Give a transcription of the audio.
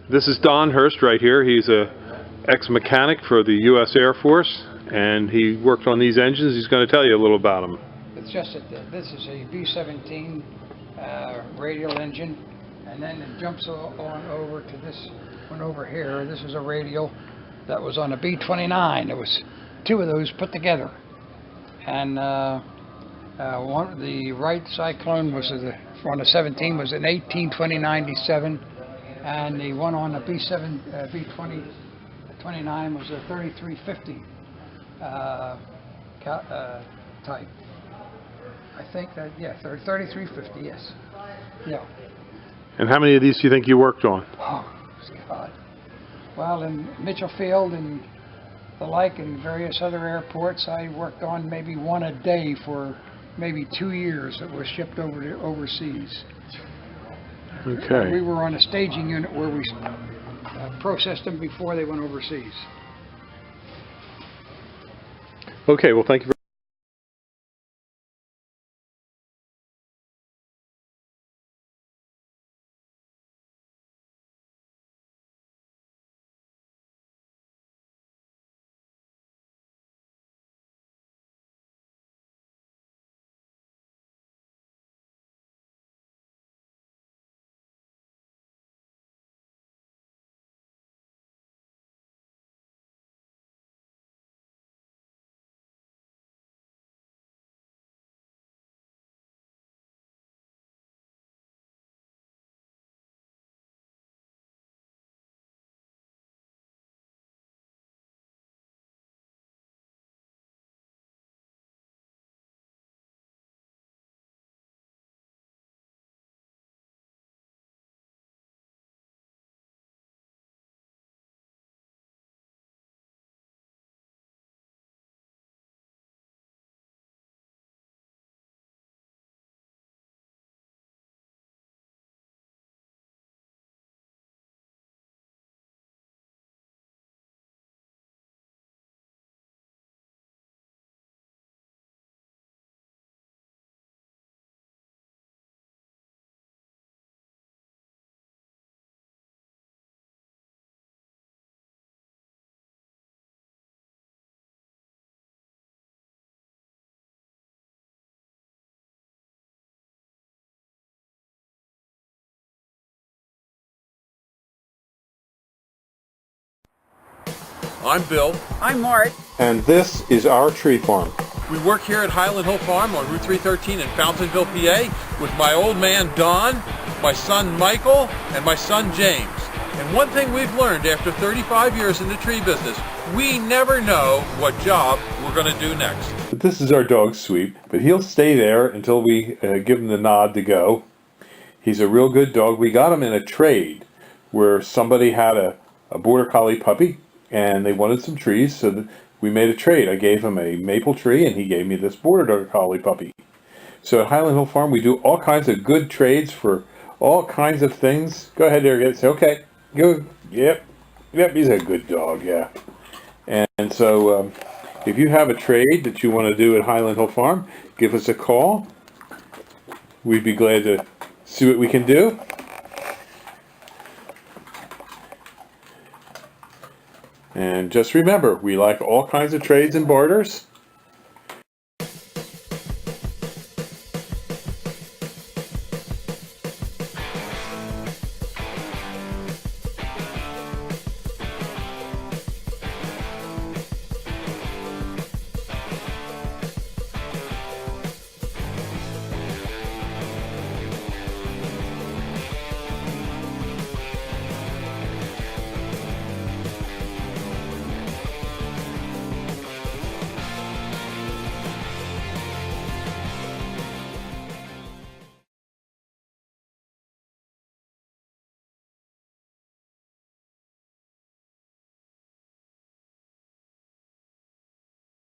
This is Don Hurst right here. He's a ex-mechanic for the U.S. Air Force, and he worked on these engines. He's going to tell you a little about them. It's just that this is a V-17 radial engine, and then it jumps on over to this one over here. This is a radial that was on a B-29. There was two of those put together, and the Wright Cyclone was on the 17 was an 18-20-97, and the one on the B-29 was a 3350 type. I think that, yeah, 3350, yes. Yeah. And how many of these do you think you worked on? Oh, God. Well, in Mitchell Field and the like, and various other airports, I worked on maybe one a day for maybe 2 years that was shipped over to overseas. Okay. We were on a staging unit where we processed them before they went overseas. Okay, well, thank you very much. I'm Bill. I'm Mart. And this is our tree farm. We work here at Highland Hill Farm on Route 313 in Fountainville, PA, with my old man Don, my son Michael, and my son James. And one thing we've learned after 35 years in the tree business, we never know what job we're going to do next. But this is our dog, Sweet, but he'll stay there until we give him the nod to go. He's a real good dog. We got him in a trade where somebody had a Border Collie puppy, and they wanted some trees, so that we made a trade. I gave him a maple tree, and he gave me this Border Collie puppy. So at Highland Hill Farm, we do all kinds of good trades for all kinds of things. Go ahead there, say, okay, go, yep, he's a good dog, yeah. And so if you have a trade that you want to do at Highland Hill Farm, give us a call. We'd be glad to see what we can do. And just remember, we like all kinds of trades and barters.